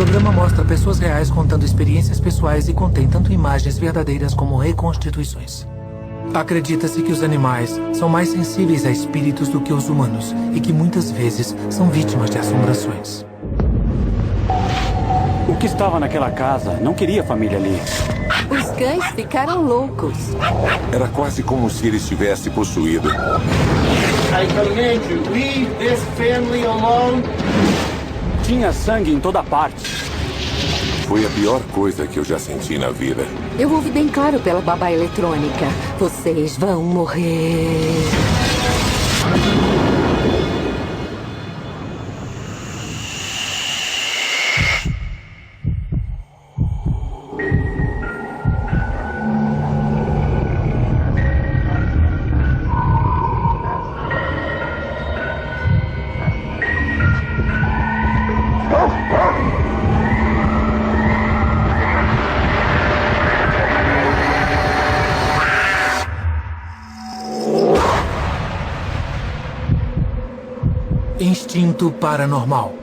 programa mostra pessoas reais contando experiências pessoais e contém tanto imagens verdadeiras como reconstituições. Acredita-se que os animais são mais sensíveis a espíritos do que os humanos e que muitas vezes são vítimas de assombrações. O que estava naquela casa não queria família ali. Os cães ficaram loucos. Era quase como se ele estivesse possuído. I command you, leave this family alone. Tinha sangue em toda parte. Foi a pior coisa que eu já senti na vida. Eu ouvi bem claro pela babá eletrônica. Vocês vão morrer. Instinto paranormal.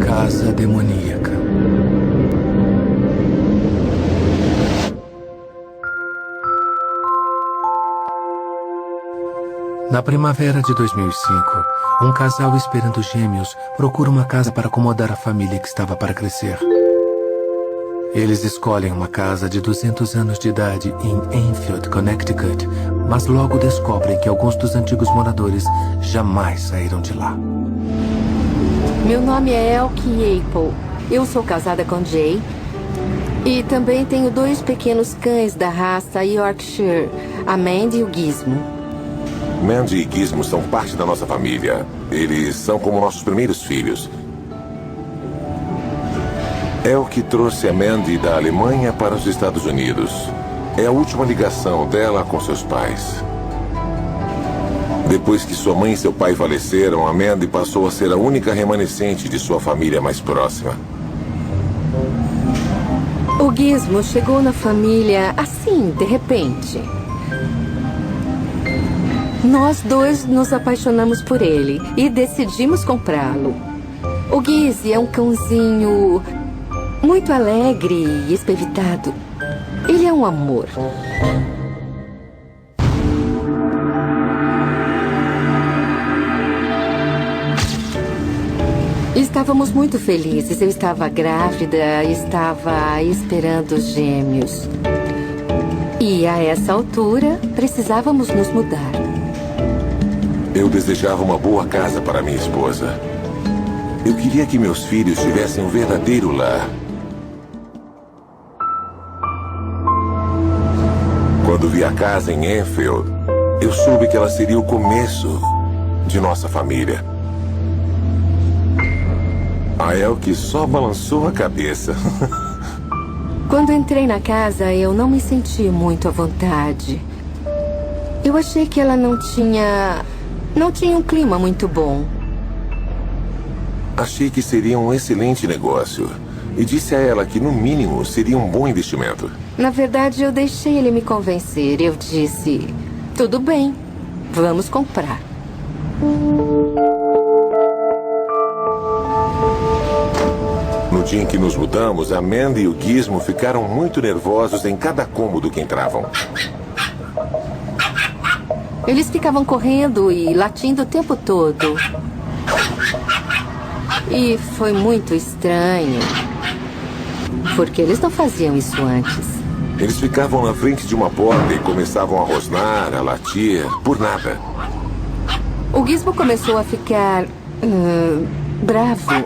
Casa demoníaca. Na primavera de 2005, um casal esperando gêmeos procura uma casa para acomodar a família que estava para crescer. Eles escolhem uma casa de 200 anos de idade em Enfield, Connecticut, mas logo descobrem que alguns dos antigos moradores jamais saíram de lá. Meu nome é Elke Apple. Eu sou casada com Jay. E também tenho 2 pequenos cães da raça Yorkshire, a Mandy e o Gizmo. Mandy e Gizmo são parte da nossa família. Eles são como nossos primeiros filhos. É o que trouxe a Mandy da Alemanha para os Estados Unidos. É a última ligação dela com seus pais. Depois que sua mãe e seu pai faleceram, a Mandy passou a ser a única remanescente de sua família mais próxima. O Gizmo chegou na família assim, de repente. Nós 2 nos apaixonamos por ele e decidimos comprá-lo. O Giz é um cãozinho muito alegre e espevitado. Ele é um amor. Estávamos muito felizes. Eu estava grávida, estava esperando gêmeos. E a essa altura, precisávamos nos mudar. Eu desejava uma boa casa para minha esposa. Eu queria que meus filhos tivessem um verdadeiro lar. Quando vi a casa em Enfield, eu soube que ela seria o começo de nossa família. A Elke só balançou a cabeça. Quando entrei na casa, eu não me senti muito à vontade. Eu achei que ela não tinha um clima muito bom. Achei que seria um excelente negócio. E disse a ela que, no mínimo, seria um bom investimento. Na verdade, eu deixei ele me convencer. Eu disse, tudo bem, vamos comprar. No dia em que nos mudamos, a Mandy e o Gizmo ficaram muito nervosos em cada cômodo que entravam. Eles ficavam correndo e latindo o tempo todo. E foi muito estranho. Porque eles não faziam isso antes. Eles ficavam na frente de uma porta e começavam a rosnar, a latir, por nada. O Gizmo começou a ficar bravo.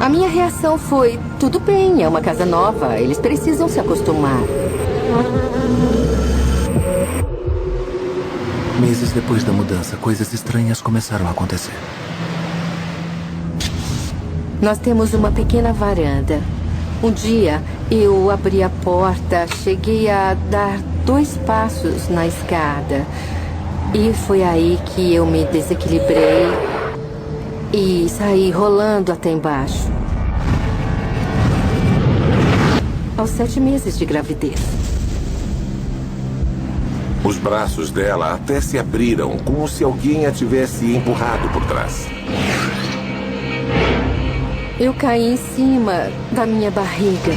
A minha reação foi, tudo bem, é uma casa nova, eles precisam se acostumar. Meses depois da mudança, coisas estranhas começaram a acontecer. Nós temos uma pequena varanda. Um dia, eu abri a porta, cheguei a dar 2 passos na escada. E foi aí que eu me desequilibrei e saí rolando até embaixo. Aos 7 meses de gravidez. Os braços dela até se abriram, como se alguém a tivesse empurrado por trás. Eu caí em cima da minha barriga.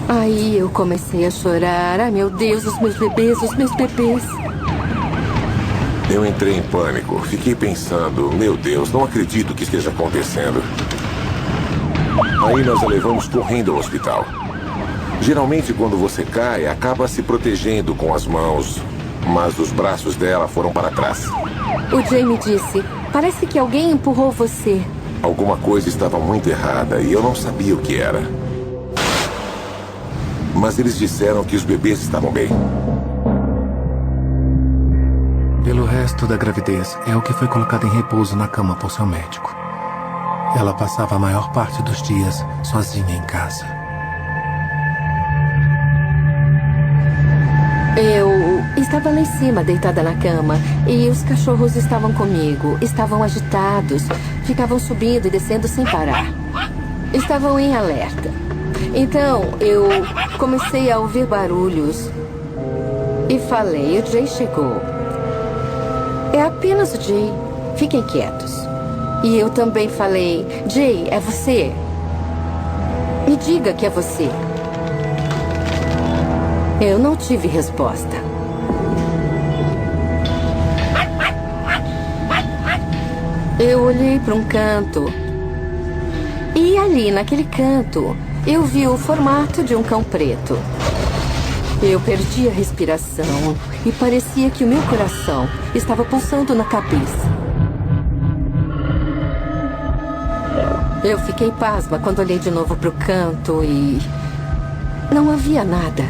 Aí eu comecei a chorar. Ai, meu Deus, os meus bebês, os meus bebês. Eu entrei em pânico. Fiquei pensando, meu Deus, não acredito que esteja acontecendo. Aí nós a levamos correndo ao hospital. Geralmente, quando você cai, acaba se protegendo com as mãos. Mas os braços dela foram para trás. O Jay me disse, parece que alguém empurrou você. Alguma coisa estava muito errada e eu não sabia o que era. Mas eles disseram que os bebês estavam bem. Pelo resto da gravidez, Elke foi colocada em repouso na cama por seu médico. Ela passava a maior parte dos dias sozinha em casa. Eu estava lá em cima, deitada na cama, e os cachorros estavam comigo. Estavam agitados, ficavam subindo e descendo sem parar. Estavam em alerta. Então, eu comecei a ouvir barulhos e falei, o Jay chegou. É apenas o Jay. Fiquem quietos. E eu também falei, Jay, é você? Me diga que é você. Eu não tive resposta. Eu olhei para um canto. E ali, naquele canto, eu vi o formato de um cão preto. Eu perdi a respiração e parecia que o meu coração estava pulsando na cabeça. Eu fiquei pasma quando olhei de novo para o canto e não havia nada.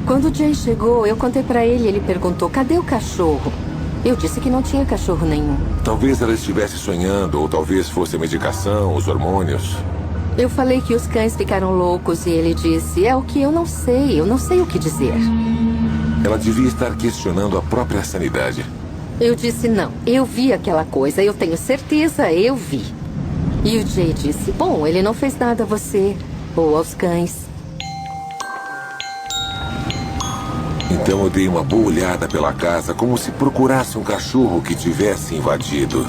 Quando o Jay chegou, eu contei para ele e ele perguntou, cadê o cachorro? Eu disse que não tinha cachorro nenhum. Talvez ela estivesse sonhando, ou talvez fosse a medicação, os hormônios. Eu falei que os cães ficaram loucos e ele disse, é o que eu não sei o que dizer. Ela devia estar questionando a própria sanidade. Eu disse, não, eu vi aquela coisa, eu tenho certeza, eu vi. E o Jay disse, bom, ele não fez nada a você ou aos cães. Então eu dei uma boa olhada pela casa, como se procurasse um cachorro que tivesse invadido.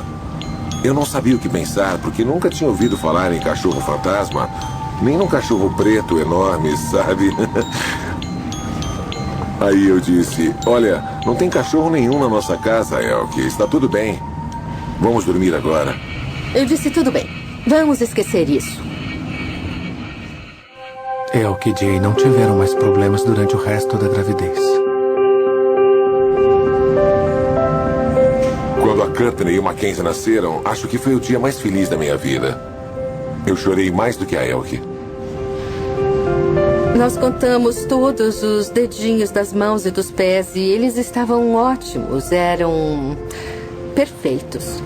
Eu não sabia o que pensar, porque nunca tinha ouvido falar em cachorro fantasma, nem num cachorro preto enorme, sabe? Aí eu disse, olha, não tem cachorro nenhum na nossa casa, Elke, está tudo bem. Vamos dormir agora. Eu disse, tudo bem, vamos esquecer isso. Elke e Jay não tiveram mais problemas durante o resto da gravidez. Quando a Courtney e o Mackenzie nasceram, acho que foi o dia mais feliz da minha vida. Eu chorei mais do que a Elke. Nós contamos todos os dedinhos das mãos e dos pés e eles estavam ótimos, eram perfeitos.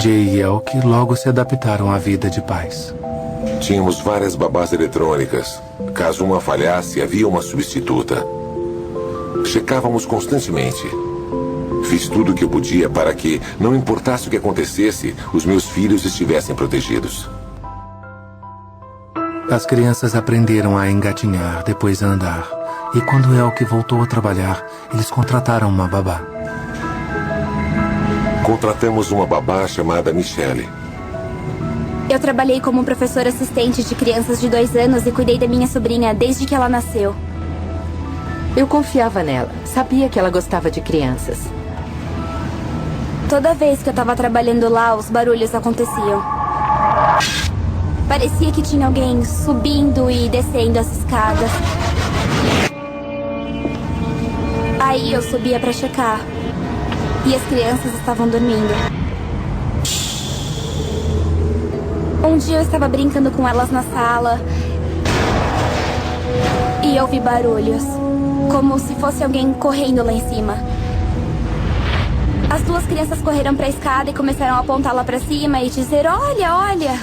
Jay e Elke logo se adaptaram à vida de pais. Tínhamos várias babás eletrônicas. Caso uma falhasse, havia uma substituta. Checávamos constantemente. Fiz tudo o que eu podia para que, não importasse o que acontecesse, os meus filhos estivessem protegidos. As crianças aprenderam a engatinhar, depois a andar. E quando Elke voltou a trabalhar, eles contrataram uma babá. Contratamos uma babá chamada Michelle. Eu trabalhei como professora assistente de crianças de 2 anos e cuidei da minha sobrinha desde que ela nasceu. Eu confiava nela, sabia que ela gostava de crianças. Toda vez que eu estava trabalhando lá, os barulhos aconteciam. Parecia que tinha alguém subindo e descendo as escadas. Aí eu subia para checar. E as crianças estavam dormindo. Um dia eu estava brincando com elas na sala e ouvi barulhos, como se fosse alguém correndo lá em cima. As 2 crianças correram para a escada e começaram a apontar lá para cima e dizer, olha, olha.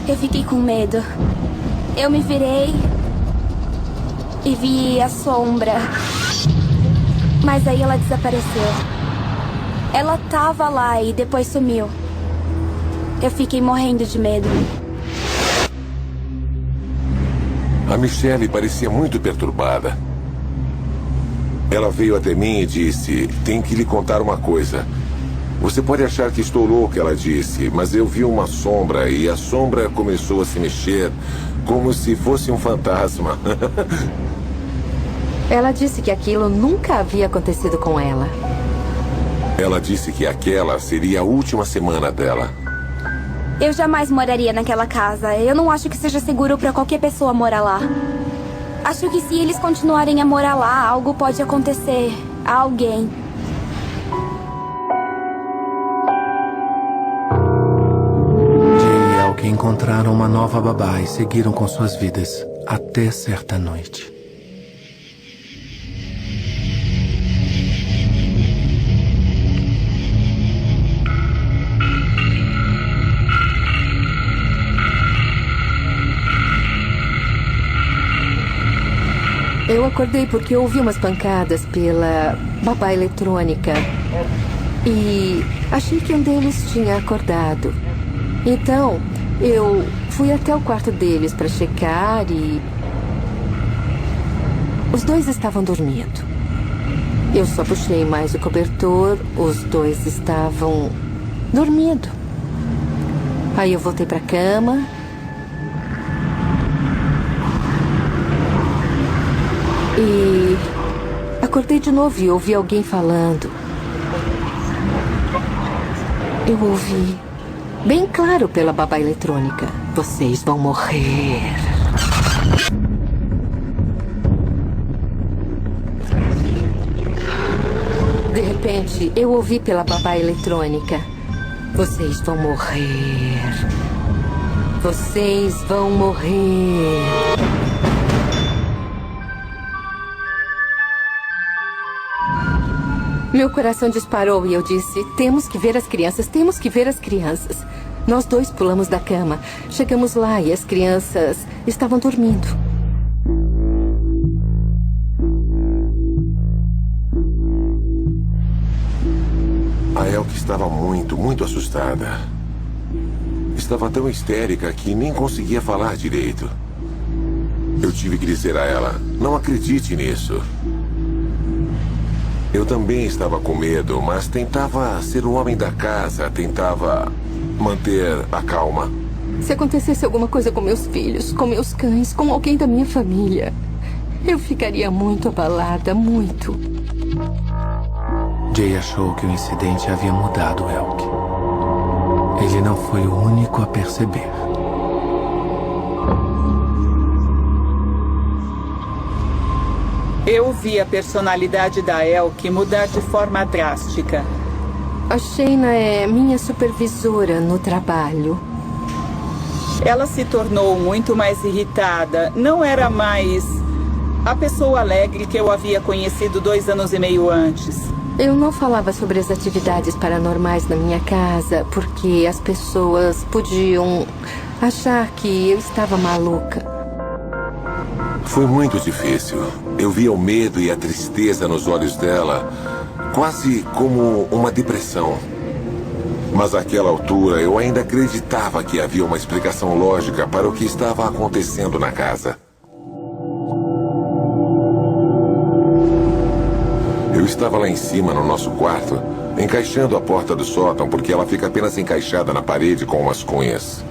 Eu fiquei com medo. Eu me virei e vi a sombra. Mas aí ela desapareceu. Ela tava lá e depois sumiu. Eu fiquei morrendo de medo. A Michelle parecia muito perturbada. Ela veio até mim e disse: "Tenho que lhe contar uma coisa. Você pode achar que estou louca", ela disse, "mas eu vi uma sombra e a sombra começou a se mexer como se fosse um fantasma." Ela disse que aquilo nunca havia acontecido com ela. Ela disse que aquela seria a última semana dela. Eu jamais moraria naquela casa. Eu não acho que seja seguro pra qualquer pessoa morar lá. Acho que se eles continuarem a morar lá, algo pode acontecer a alguém. Jay e Elke encontraram uma nova babá e seguiram com suas vidas até certa noite. Eu acordei porque ouvi umas pancadas pela babá eletrônica. E achei que um deles tinha acordado. Então, eu fui até o quarto deles para checar e... os dois estavam dormindo. Eu só puxei mais o cobertor, os dois estavam dormindo. Aí eu voltei para a cama. E acordei de novo e ouvi alguém falando. Eu ouvi bem claro pela babá eletrônica: "Vocês vão morrer." De repente, eu ouvi pela babá eletrônica: "Vocês vão morrer. Vocês vão morrer." Meu coração disparou e eu disse: "Temos que ver as crianças, temos que ver as crianças." Nós dois pulamos da cama. Chegamos lá e as crianças estavam dormindo. A Elke estava muito assustada. Estava tão histérica que nem conseguia falar direito. Eu tive que dizer a ela: "Não acredite nisso." Eu também estava com medo, mas tentava ser o homem da casa, tentava manter a calma. Se acontecesse alguma coisa com meus filhos, com meus cães, com alguém da minha família, eu ficaria muito abalada, muito. Jay achou que o incidente havia mudado Elke. Ele não foi o único a perceber. Eu vi a personalidade da Elke mudar de forma drástica. A Shayna é minha supervisora no trabalho. Ela se tornou muito mais irritada. Não era mais a pessoa alegre que eu havia conhecido 2 anos e meio antes. Eu não falava sobre as atividades paranormais na minha casa porque as pessoas podiam achar que eu estava maluca. Foi muito difícil. Eu via o medo e a tristeza nos olhos dela, quase como uma depressão. Mas àquela altura eu ainda acreditava que havia uma explicação lógica para o que estava acontecendo na casa. Eu estava lá em cima no nosso quarto, encaixando a porta do sótão porque ela fica apenas encaixada na parede com umas cunhas.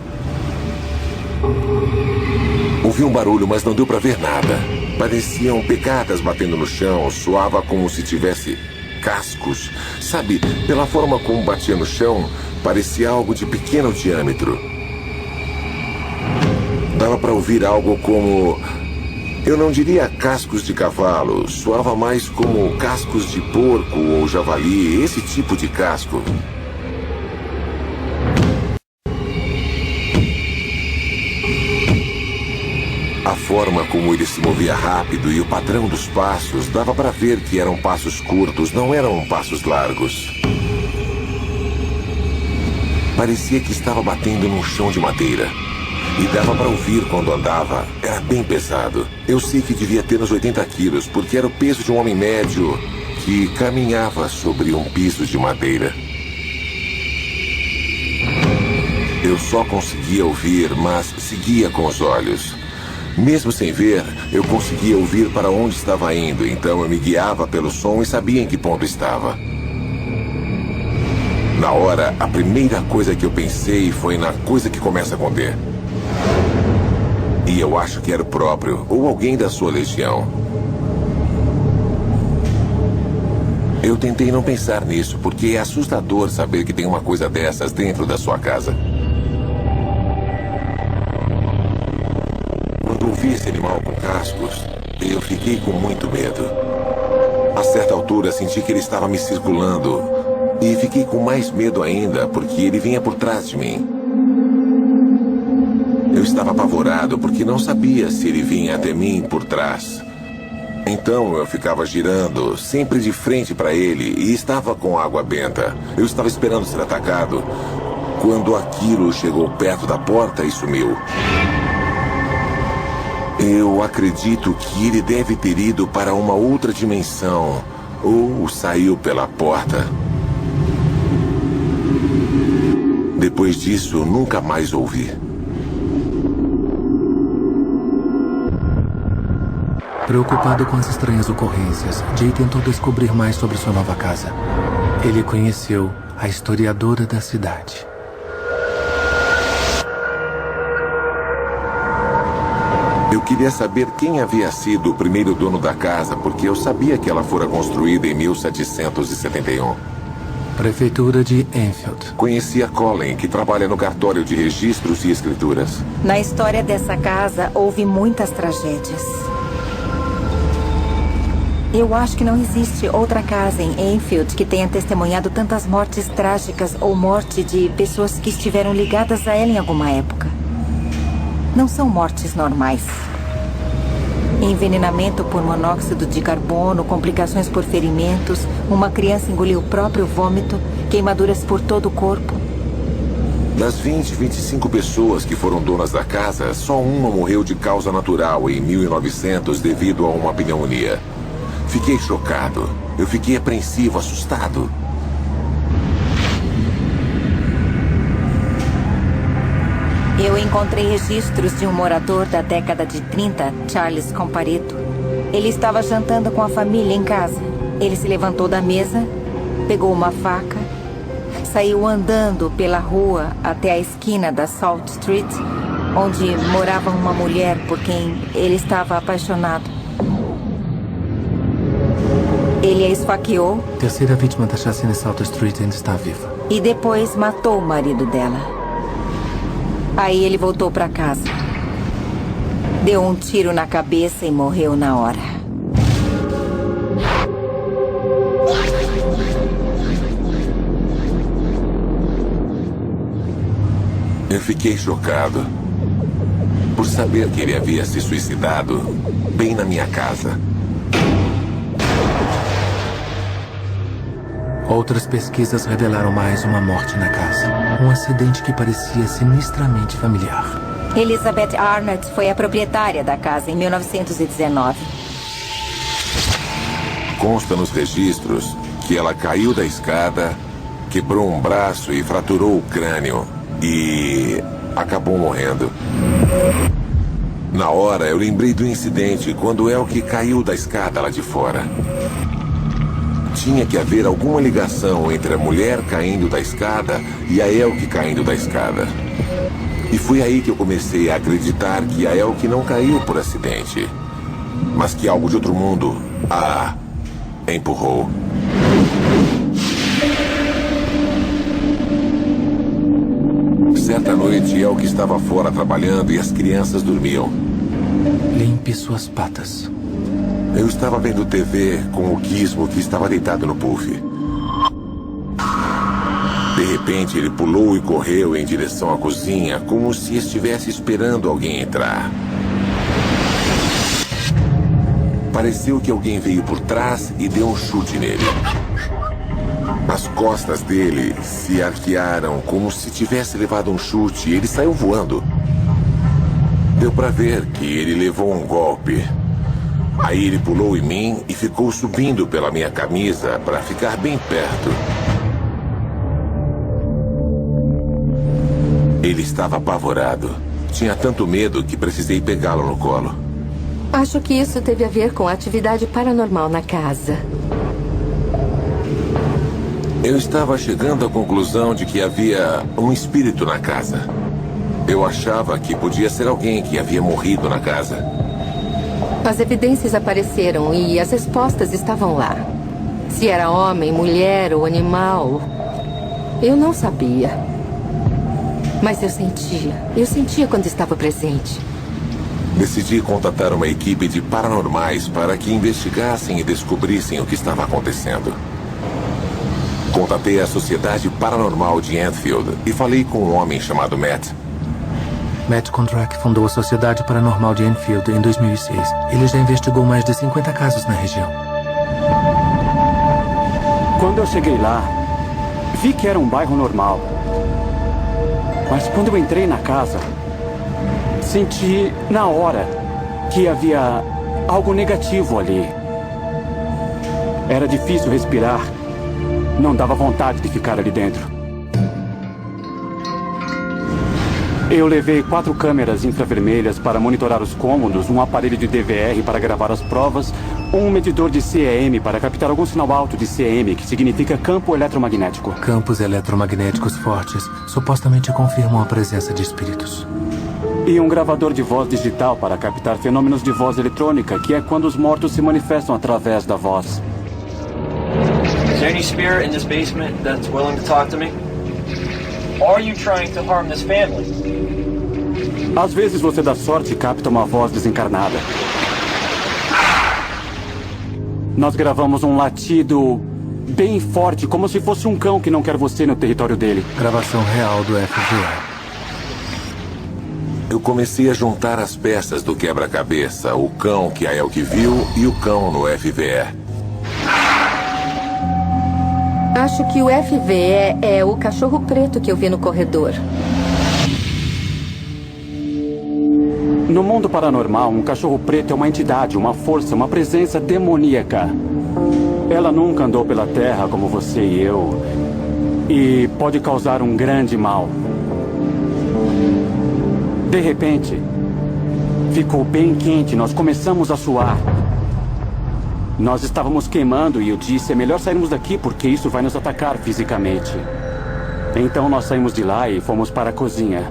Ouvi um barulho, mas não deu para ver nada. Pareciam pegadas batendo no chão, soava como se tivesse cascos. Sabe, pela forma como batia no chão, parecia algo de pequeno diâmetro. Dava para ouvir algo como... eu não diria cascos de cavalo, soava mais como cascos de porco ou javali, esse tipo de casco. A forma como ele se movia rápido e o padrão dos passos dava para ver que eram passos curtos, não eram passos largos. Parecia que estava batendo num chão de madeira. E dava para ouvir quando andava. Era bem pesado. Eu sei que devia ter uns 80 quilos, porque era o peso de um homem médio que caminhava sobre um piso de madeira. Eu só conseguia ouvir, mas seguia com os olhos. Mesmo sem ver, eu conseguia ouvir para onde estava indo, então eu me guiava pelo som e sabia em que ponto estava. Na hora, a primeira coisa que eu pensei foi na coisa que começa com D. E eu acho que era o próprio, ou alguém da sua legião. Eu tentei não pensar nisso, porque é assustador saber que tem uma coisa dessas dentro da sua casa. Quando ouvi esse animal com cascos, eu fiquei com muito medo. A certa altura, senti que ele estava me circulando. E fiquei com mais medo ainda, porque ele vinha por trás de mim. Eu estava apavorado, porque não sabia se ele vinha até mim por trás. Então eu ficava girando, sempre de frente para ele, e estava com água benta. Eu estava esperando ser atacado, quando aquilo chegou perto da porta e sumiu. Eu acredito que ele deve ter ido para uma outra dimensão, ou saiu pela porta. Depois disso, nunca mais ouvi. Preocupado com as estranhas ocorrências, Jay tentou descobrir mais sobre sua nova casa. Ele conheceu a historiadora da cidade. Eu queria saber quem havia sido o primeiro dono da casa, porque eu sabia que ela fora construída em 1771. Prefeitura de Enfield. Conheci a Colin, que trabalha no cartório de registros e escrituras. Na história dessa casa, houve muitas tragédias. Eu acho que não existe outra casa em Enfield que tenha testemunhado tantas mortes trágicas ou morte de pessoas que estiveram ligadas a ela em alguma época. Não são mortes normais. Envenenamento por monóxido de carbono, complicações por ferimentos, uma criança engoliu o próprio vômito, queimaduras por todo o corpo. Das 25 pessoas que foram donas da casa, só uma morreu de causa natural em 1900 devido a uma pneumonia. Fiquei chocado. Eu fiquei apreensivo, assustado. Eu encontrei registros de um morador da década de 30, Charles Compareto. Ele estava jantando com a família em casa. Ele se levantou da mesa, pegou uma faca, saiu andando pela rua até a esquina da Salt Street, onde morava uma mulher por quem ele estava apaixonado. Ele a esfaqueou. Terceira vítima da chacina em Salt Street ainda está viva. E depois matou o marido dela. Aí ele voltou para casa. Deu um tiro na cabeça e morreu na hora. Eu fiquei chocado por saber que ele havia se suicidado bem na minha casa. Outras pesquisas revelaram mais uma morte na casa. Um acidente que parecia sinistramente familiar. Elizabeth Arnott foi a proprietária da casa em 1919. Consta nos registros que ela caiu da escada, quebrou um braço e fraturou o crânio. E acabou morrendo. Na hora, eu lembrei do incidente quando Elke caiu da escada lá de fora. Tinha que haver alguma ligação entre a mulher caindo da escada e a Elke caindo da escada. E foi aí que eu comecei a acreditar que a Elke não caiu por acidente, mas que algo de outro mundo a empurrou. Certa noite, Elke estava fora trabalhando e as crianças dormiam. Limpe suas patas. Eu estava vendo TV com o Gizmo, que estava deitado no puff. De repente, ele pulou e correu em direção à cozinha, como se estivesse esperando alguém entrar. Pareceu que alguém veio por trás e deu um chute nele. As costas dele se arquearam como se tivesse levado um chute e ele saiu voando. Deu para ver que ele levou um golpe. Aí ele pulou em mim e ficou subindo pela minha camisa para ficar bem perto. Ele estava apavorado. Tinha tanto medo que precisei pegá-lo no colo. Acho que isso teve a ver com a atividade paranormal na casa. Eu estava chegando à conclusão de que havia um espírito na casa. Eu achava que podia ser alguém que havia morrido na casa. As evidências apareceram e as respostas estavam lá. Se era homem, mulher ou animal, eu não sabia. Mas eu sentia quando estava presente. Decidi contatar uma equipe de paranormais para que investigassem e descobrissem o que estava acontecendo. Contatei a Sociedade Paranormal de Enfield e falei com um homem chamado Matt. Matt Kondrak fundou a Sociedade Paranormal de Enfield em 2006. Ele já investigou mais de 50 casos na região. Quando eu cheguei lá, vi que era um bairro normal. Mas quando eu entrei na casa, senti na hora que havia algo negativo ali. Era difícil respirar. Não dava vontade de ficar ali dentro. Eu levei 4 câmeras infravermelhas para monitorar os cômodos, um aparelho de DVR para gravar as provas, um medidor de CEM para captar algum sinal alto de CEM, que significa campo eletromagnético. Campos eletromagnéticos fortes supostamente confirmam a presença de espíritos. E um gravador de voz digital para captar fenômenos de voz eletrônica, que é quando os mortos se manifestam através da voz. Is there any spirit in this basement that's willing to talk to me? Or are you trying to harm this family? Às vezes você dá sorte e capta uma voz desencarnada. Nós gravamos um latido bem forte, como se fosse um cão que não quer você no território dele. Gravação real do FVE. Eu comecei a juntar as peças do quebra-cabeça, o cão que a Elke viu e o cão no FVE. Acho que o FVE é o cachorro preto que eu vi no corredor. No mundo paranormal, um cachorro preto é uma entidade, uma força, uma presença demoníaca. Ela nunca andou pela terra como você e eu. E pode causar um grande mal. De repente, ficou bem quente, nós começamos a suar. Nós estávamos queimando e eu disse, é melhor sairmos daqui porque isso vai nos atacar fisicamente. Então nós saímos de lá e fomos para a cozinha.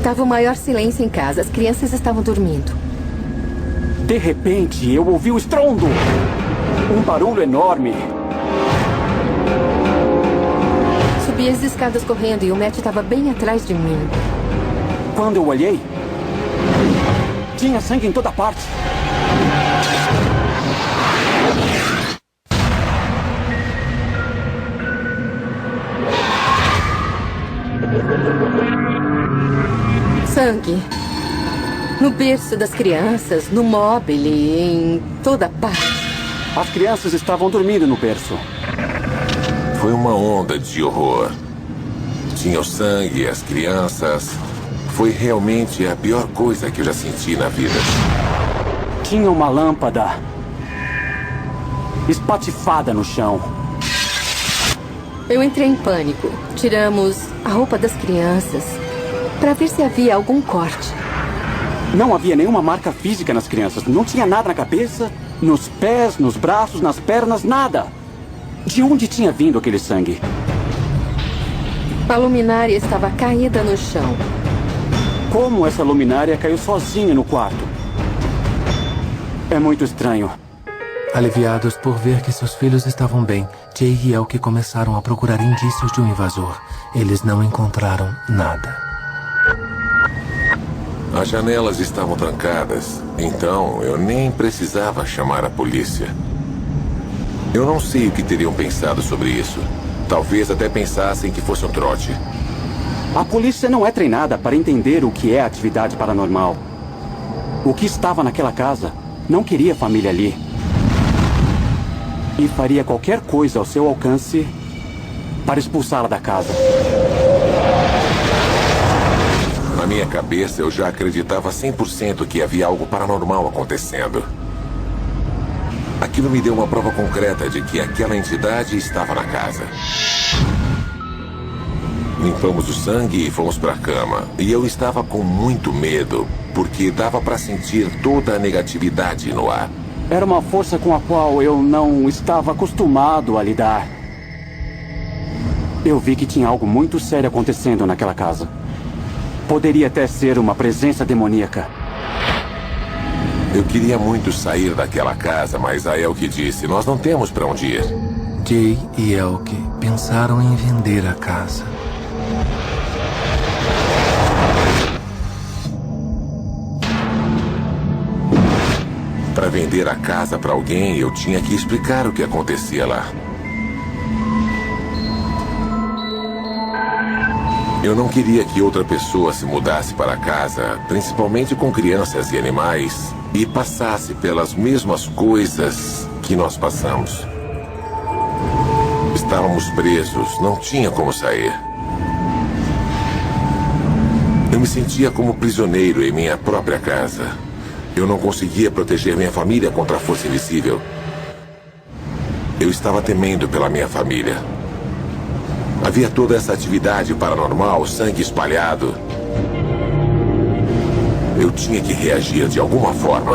Tava o maior silêncio em casa, as crianças estavam dormindo. De repente, eu ouvi o estrondo. Um barulho enorme. Subi as escadas correndo e o Matt estava bem atrás de mim. Quando eu olhei, tinha sangue em toda parte. Sangue. No berço das crianças, no móvel, em toda parte. As crianças estavam dormindo no berço. Foi uma onda de horror. Tinha o sangue, as crianças. Foi realmente a pior coisa que eu já senti na vida. Tinha uma lâmpada espatifada no chão. Eu entrei em pânico. Tiramos a roupa das crianças para ver se havia algum corte. Não havia nenhuma marca física nas crianças. Não tinha nada na cabeça, nos pés, nos braços, nas pernas, nada. De onde tinha vindo aquele sangue? A luminária estava caída no chão. Como essa luminária caiu sozinha no quarto? É muito estranho. Aliviados por ver que seus filhos estavam bem, Jay e Elke começaram a procurar indícios de um invasor. Eles não encontraram nada. As janelas estavam trancadas, então eu nem precisava chamar a polícia. Eu não sei o que teriam pensado sobre isso. Talvez até pensassem que fosse um trote. A polícia não é treinada para entender o que é atividade paranormal. O que estava naquela casa não queria família ali. E faria qualquer coisa ao seu alcance para expulsá-la da casa. Na minha cabeça, eu já acreditava 100% que havia algo paranormal acontecendo. Aquilo me deu uma prova concreta de que aquela entidade estava na casa. Limpamos o sangue e fomos para a cama. E eu estava com muito medo, porque dava para sentir toda a negatividade no ar. Era uma força com a qual eu não estava acostumado a lidar. Eu vi que tinha algo muito sério acontecendo naquela casa. Poderia até ser uma presença demoníaca. Eu queria muito sair daquela casa, mas a Elke disse, nós não temos para onde ir. Jay e Elke pensaram em vender a casa. Para vender a casa para alguém, eu tinha que explicar o que acontecia lá. Eu não queria que outra pessoa se mudasse para casa, principalmente com crianças e animais, e passasse pelas mesmas coisas que nós passamos. Estávamos presos, não tinha como sair. Eu me sentia como prisioneiro em minha própria casa. Eu não conseguia proteger minha família contra a força invisível. Eu estava temendo pela minha família. Havia toda essa atividade paranormal, sangue espalhado. Eu tinha que reagir de alguma forma.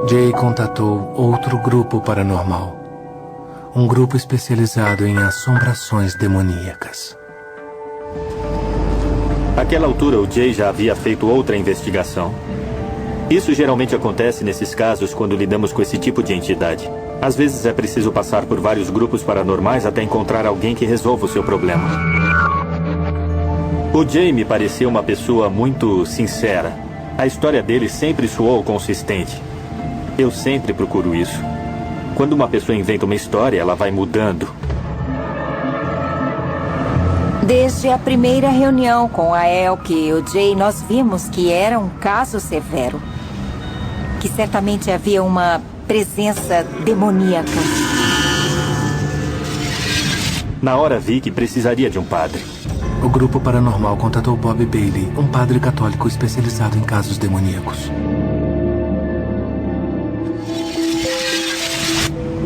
Jay contatou outro grupo paranormal. Um grupo especializado em assombrações demoníacas. Àquela altura, o Jay já havia feito outra investigação. Isso geralmente acontece nesses casos quando lidamos com esse tipo de entidade. Às vezes é preciso passar por vários grupos paranormais até encontrar alguém que resolva o seu problema. O Jay me pareceu uma pessoa muito sincera. A história dele sempre soou consistente. Eu sempre procuro isso. Quando uma pessoa inventa uma história, ela vai mudando. Desde a primeira reunião com a Elke e o Jay, nós vimos que era um caso severo. Que certamente havia uma presença demoníaca. Na hora vi que precisaria de um padre. O grupo paranormal contatou Bob Bailey, um padre católico especializado em casos demoníacos.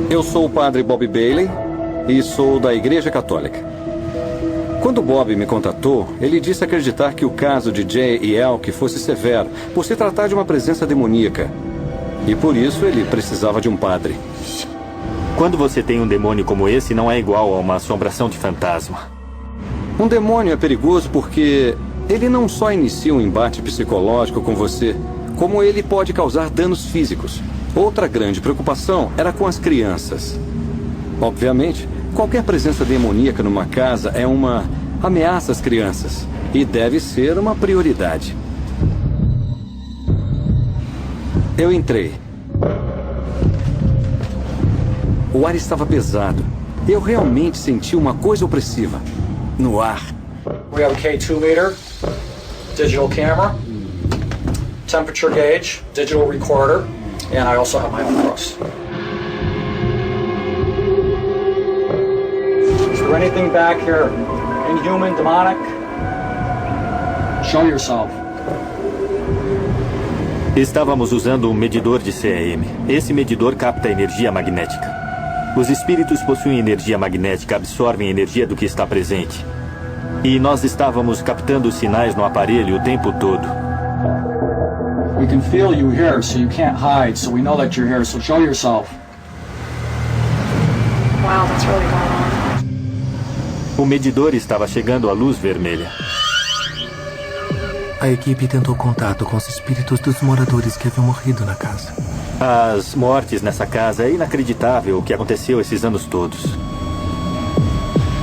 Eu sou o padre Bob Bailey e sou da Igreja Católica. Quando Bob me contatou, ele disse acreditar que o caso de Jay e Elke fosse severo, por se tratar de uma presença demoníaca. E por isso ele precisava de um padre. Quando você tem um demônio como esse, não é igual a uma assombração de fantasma. Um demônio é perigoso porque ele não só inicia um embate psicológico com você, como ele pode causar danos físicos. Outra grande preocupação era com as crianças. Obviamente, qualquer presença demoníaca numa casa é uma ameaça às crianças e deve ser uma prioridade. Eu entrei. O ar estava pesado. Eu realmente senti uma coisa opressiva no ar. We have a K2 meter, digital camera, temperature gauge, digital recorder, and I also have my own cross. Is there anything back here? Inhuman, demonic? Show yourself. Estávamos usando um medidor de CEM. Esse medidor capta energia magnética. Os espíritos possuem energia magnética, absorvem energia do que está presente. E nós estávamos captando os sinais no aparelho o tempo todo. We can feel you here, so you can't hide, so we know that you're here, so show yourself. Wow, that's really going on. O medidor estava chegando à luz vermelha. A equipe tentou contato com os espíritos dos moradores que haviam morrido na casa. As mortes nessa casa, é inacreditável o que aconteceu esses anos todos.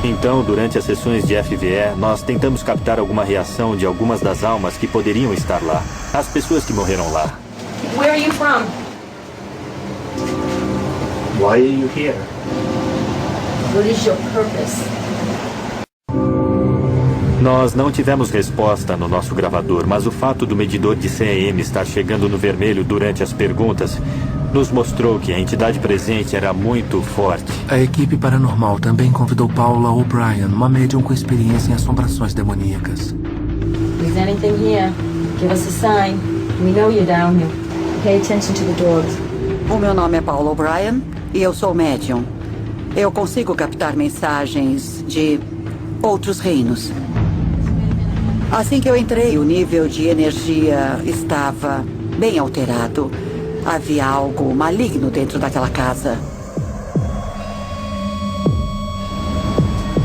Então, durante as sessões de FVE, nós tentamos captar alguma reação de algumas das almas que poderiam estar lá. As pessoas que morreram lá. Where are you from? Why are you here? What is your purpose? Nós não tivemos resposta no nosso gravador, mas o fato do medidor de CEM estar chegando no vermelho durante as perguntas nos mostrou que a entidade presente era muito forte. A equipe paranormal também convidou Paula O'Brien, uma médium com experiência em assombrações demoníacas. Is anything here? Give us a sign. We know you're down here. Pay attention to the doors. O meu nome é Paula O'Brien e eu sou médium. Eu consigo captar mensagens de outros reinos. Assim que eu entrei, o nível de energia estava bem alterado. Havia algo maligno dentro daquela casa.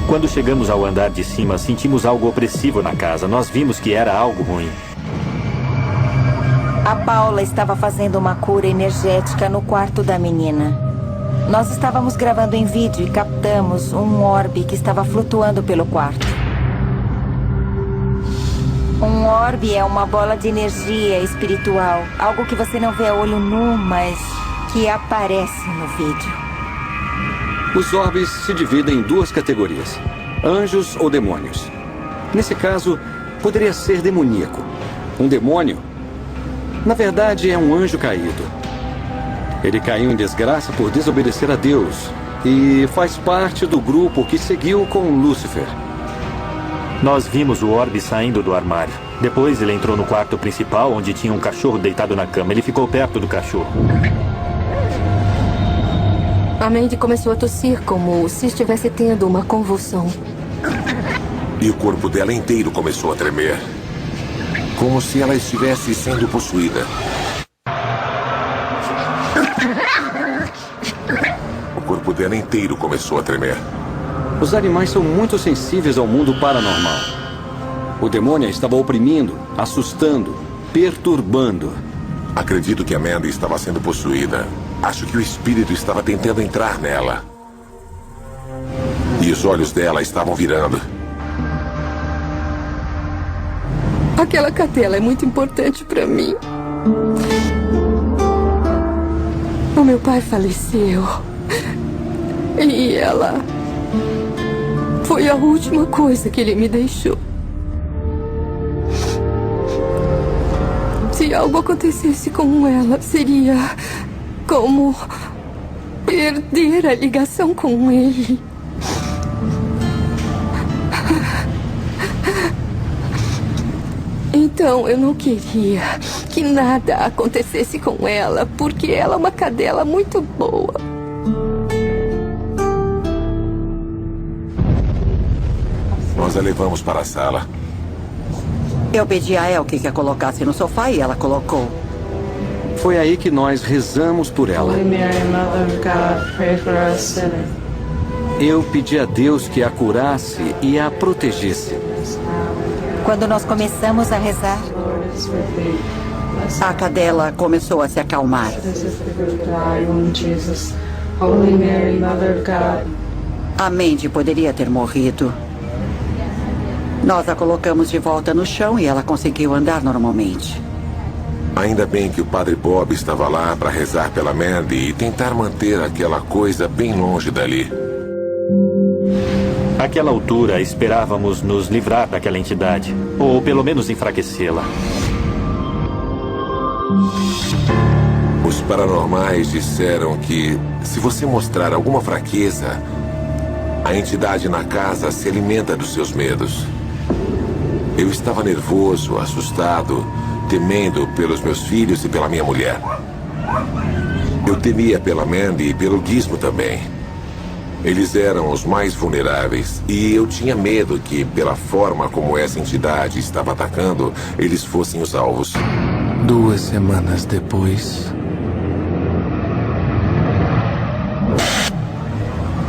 Quando chegamos ao andar de cima, sentimos algo opressivo na casa. Nós vimos que era algo ruim. A Paula estava fazendo uma cura energética no quarto da menina. Nós estávamos gravando em vídeo e captamos um orbe que estava flutuando pelo quarto. Um orbe é uma bola de energia espiritual. Algo que você não vê a olho nu, mas que aparece no vídeo. Os orbes se dividem em duas categorias: anjos ou demônios. Nesse caso, poderia ser demoníaco. Um demônio, na verdade, é um anjo caído. Ele caiu em desgraça por desobedecer a Deus e faz parte do grupo que seguiu com Lúcifer. Nós vimos o orbe saindo do armário. Depois ele entrou no quarto principal, onde tinha um cachorro deitado na cama. Ele ficou perto do cachorro. A Mandy começou a tossir como se estivesse tendo uma convulsão. E o corpo dela inteiro começou a tremer. Como se ela estivesse sendo possuída. O corpo dela inteiro começou a tremer. Os animais são muito sensíveis ao mundo paranormal. O demônio estava oprimindo, assustando, perturbando. Acredito que a Mandy estava sendo possuída. Acho que o espírito estava tentando entrar nela. E os olhos dela estavam virando. Aquela cadela é muito importante para mim. O meu pai faleceu. E ela foi a última coisa que ele me deixou. Se algo acontecesse com ela, seria como perder a ligação com ele. Então eu não queria que nada acontecesse com ela, porque ela é uma cadela muito boa. Nós a levamos para a sala. Eu pedi a Elke que a colocasse no sofá e ela colocou. Foi aí que nós rezamos por ela. Eu pedi a Deus que a curasse e a protegesse. Quando nós começamos a rezar, a cadela começou a se acalmar. A Mandy poderia ter morrido. Nós a colocamos de volta no chão e ela conseguiu andar normalmente. Ainda bem que o Padre Bob estava lá para rezar pela Mandy e tentar manter aquela coisa bem longe dali. Àquela altura, esperávamos nos livrar daquela entidade, ou pelo menos enfraquecê-la. Os paranormais disseram que, se você mostrar alguma fraqueza, a entidade na casa se alimenta dos seus medos. Eu estava nervoso, assustado, temendo pelos meus filhos e pela minha mulher. Eu temia pela Mandy e pelo Gizmo também. Eles eram os mais vulneráveis e eu tinha medo que, pela forma como essa entidade estava atacando, eles fossem os alvos. 2 semanas depois...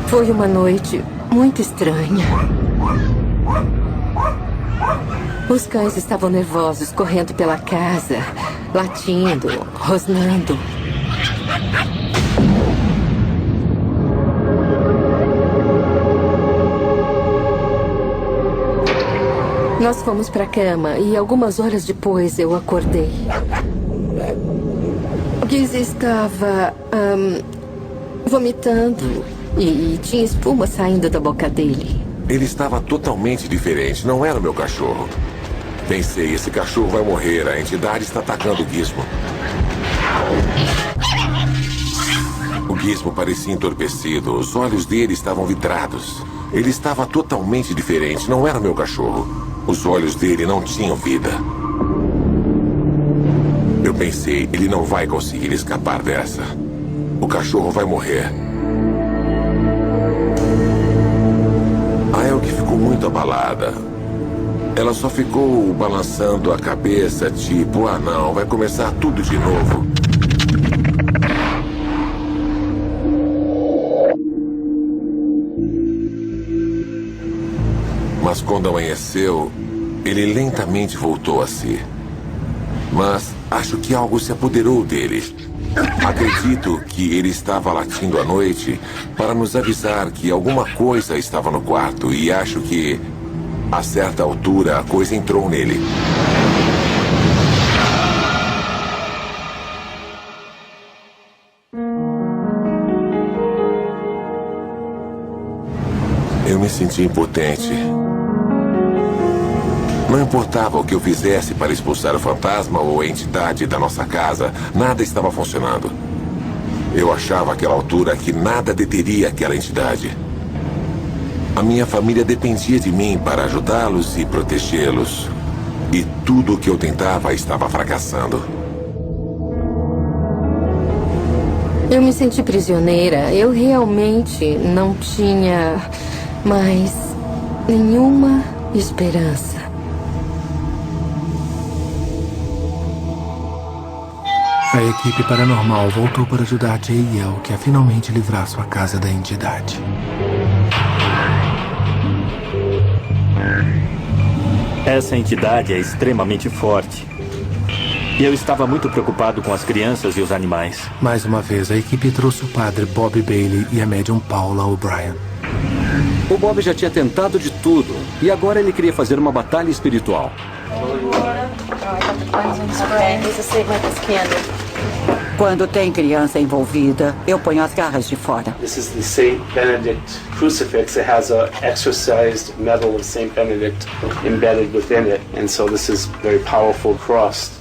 Foi uma noite muito estranha. Os cães estavam nervosos, correndo pela casa, latindo, rosnando. Nós fomos para a cama e algumas horas depois eu acordei. Giz estava vomitando e tinha espuma saindo da boca dele. Ele estava totalmente diferente, não era o meu cachorro. Pensei, esse cachorro vai morrer, a entidade está atacando o Gizmo. O Gizmo parecia entorpecido, os olhos dele estavam vidrados. Ele estava totalmente diferente, não era o meu cachorro. Os olhos dele não tinham vida. Eu pensei, ele não vai conseguir escapar dessa. O cachorro vai morrer. A Elke ficou muito abalada. Ela só ficou balançando a cabeça, tipo, ah não, vai começar tudo de novo. Mas quando amanheceu, ele lentamente voltou a si. Mas acho que algo se apoderou dele. Acredito que ele estava latindo à noite para nos avisar que alguma coisa estava no quarto e acho que, a certa altura, a coisa entrou nele. Eu me senti impotente. Não importava o que eu fizesse para expulsar o fantasma ou a entidade da nossa casa, nada estava funcionando. Eu achava àquela altura que nada deteria aquela entidade. A minha família dependia de mim para ajudá-los e protegê-los. E tudo o que eu tentava estava fracassando. Eu me senti prisioneira. Eu realmente não tinha mais nenhuma esperança. A equipe paranormal voltou para ajudar Jay e Elke a finalmente livrar sua casa da entidade. Essa entidade é extremamente forte. E eu estava muito preocupado com as crianças e os animais. Mais uma vez, a equipe trouxe o padre Bob Bailey e a médium Paula O'Brien. O Bob já tinha tentado de tudo e agora ele queria fazer uma batalha espiritual. Quando tem criança envolvida, eu ponho as garras de fora. This is the Saint Benedict crucifix. It has a exorcised medal of Saint Benedict embedded within it, and so this is a very powerful cross.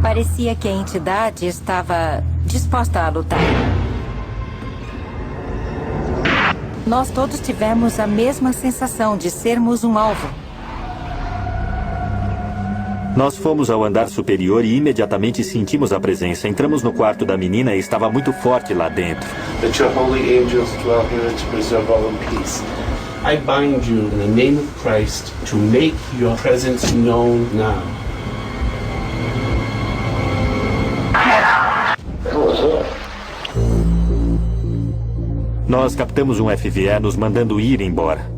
Parecia que a entidade estava disposta a lutar. Nós todos tivemos a mesma sensação de sermos um alvo. Nós fomos ao andar superior e imediatamente sentimos a presença. Entramos no quarto da menina e estava muito forte lá dentro. That your holy angels dwell here to preserve all in peace. I bind you in the name of Christ to make your presence known now. Nós captamos um FVE nos mandando ir embora.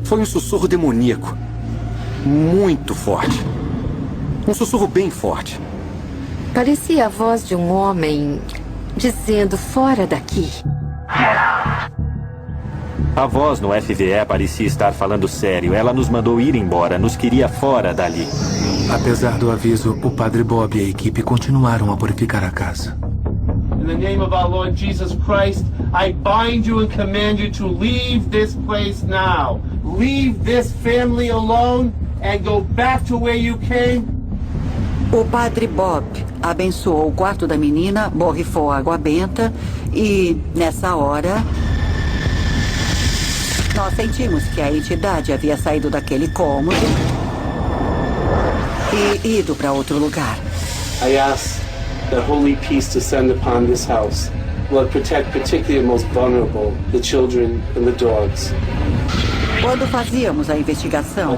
Foi um sussurro demoníaco. Muito forte. Um sussurro bem forte. Parecia a voz de um homem dizendo fora daqui. A voz no FVE parecia estar falando sério. Ela nos mandou ir embora, nos queria fora dali. Apesar do aviso, o padre Bob e a equipe continuaram a purificar a casa. In the name of our Lord Jesus Christ, I bind you and command you to leave this place now. Leave this family alone and go back to where you came. O padre Bob abençoou o quarto da menina, borrifou água benta e, nessa hora, nós sentimos que a entidade havia saído daquele cômodo e ido para outro lugar. I ask that holy peace descend upon this house. Lord, protect particularly the most vulnerable, the children and the dogs. Quando fazíamos a investigação,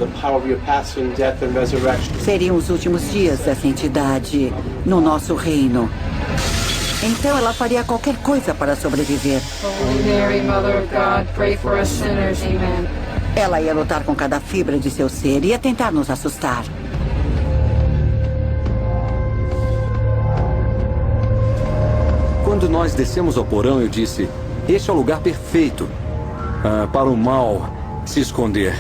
seriam os últimos dias dessa entidade no nosso reino. Então ela faria qualquer coisa para sobreviver. Holy Mary, Mother of God, pray for us sinners. Amen. Ela ia lutar com cada fibra de seu ser e ia tentar nos assustar. Quando nós descemos ao porão, eu disse: este é o lugar perfeito para o mal se esconder.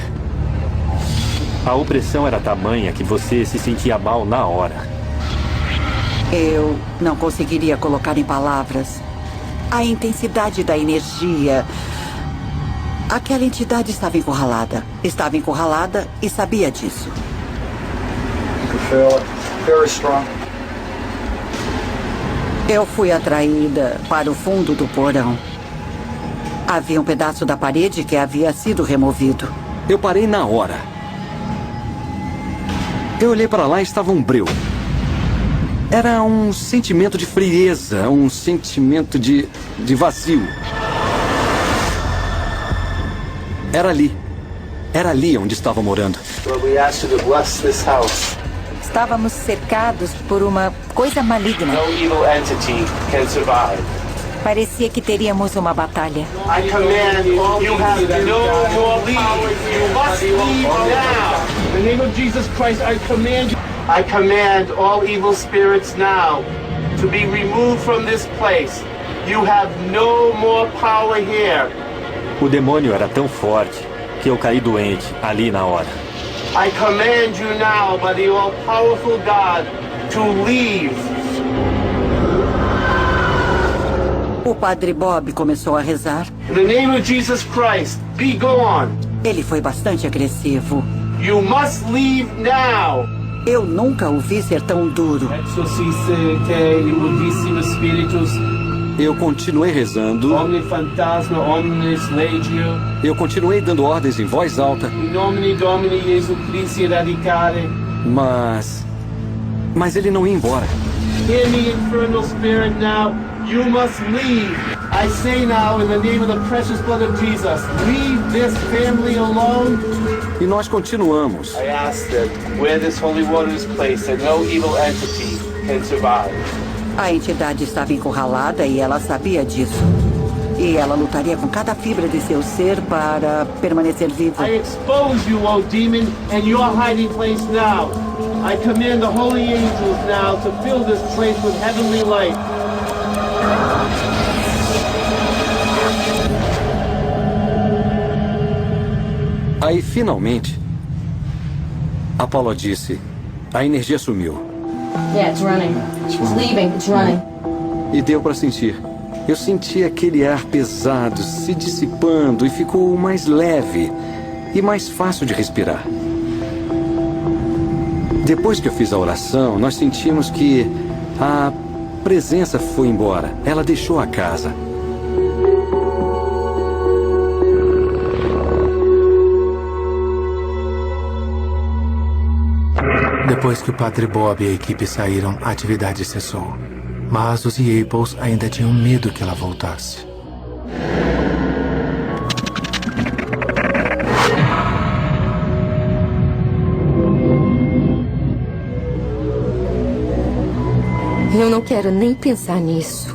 A opressão era tamanha que você se sentia mal na hora. Eu não conseguiria colocar em palavras a intensidade da energia. Aquela entidade estava encurralada. Estava encurralada e sabia disso. Very strong. Eu fui atraída para o fundo do porão. Havia um pedaço da parede que havia sido removido. Eu parei na hora. Eu olhei para lá e estava um breu. Era um sentimento de frieza, um sentimento de vazio. Era ali onde estava morando. Lord, we ask you to bless this house. Estávamos cercados por uma coisa maligna. No evil entity can survive. Parecia que teríamos uma batalha. I command all you have no more power. You must leave now. In the name of Jesus Christ, I command you. I command all evil spirits now to be removed from this place. You have no more power here. O demônio era tão forte que eu caí doente ali na hora. I command you now by the all-powerful God to leave. O padre Bob começou a rezar. In the name of Jesus Christ, be gone. Ele foi bastante agressivo. You must leave now. Eu nunca o vi ser tão duro. Exorcize-te, imundíssimos espíritos. Eu continuei rezando. Omni fantasma, omnis legio. Eu continuei dando ordens em voz alta. In nomine Domini Jesu Christi radicare. Mas ele não ia embora. Hear me, infernal spirit, now. You must leave. I say now, in the name of the precious blood of Jesus, leave this family alone. E nós continuamos. I ask that where this holy water is placed, that no evil entity can survive. A entidade estava encurralada e ela sabia disso. E ela lutaria com cada fibra de seu ser para permanecer viva. I expose you, O demon, and your hiding place now. I command the holy angels now to fill this place with heavenly light. Aí, finalmente, Apollo disse, a energia sumiu. Yeah, it's running. It's leaving. It's running. E deu para sentir. Eu senti aquele ar pesado se dissipando e ficou mais leve e mais fácil de respirar. Depois que eu fiz a oração, nós sentimos que a presença foi embora. Ela deixou a casa. Depois que o Padre Bob e a equipe saíram, a atividade cessou. Mas os Yaples ainda tinham medo que ela voltasse. Eu não quero nem pensar nisso.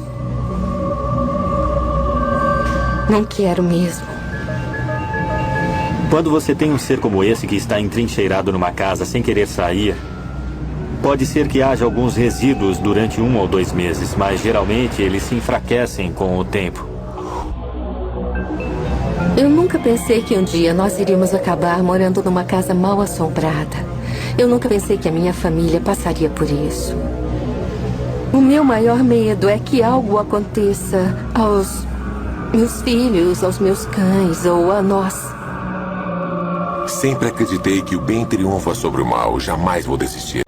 Não quero mesmo. Quando você tem um ser como esse que está entrincheirado numa casa sem querer sair, pode ser que haja alguns resíduos durante 1 ou 2 meses, mas geralmente eles se enfraquecem com o tempo. Eu nunca pensei que um dia nós iríamos acabar morando numa casa mal assombrada. Eu nunca pensei que a minha família passaria por isso. O meu maior medo é que algo aconteça aos meus filhos, aos meus cães ou a nós. Sempre acreditei que o bem triunfa sobre o mal. Jamais vou desistir.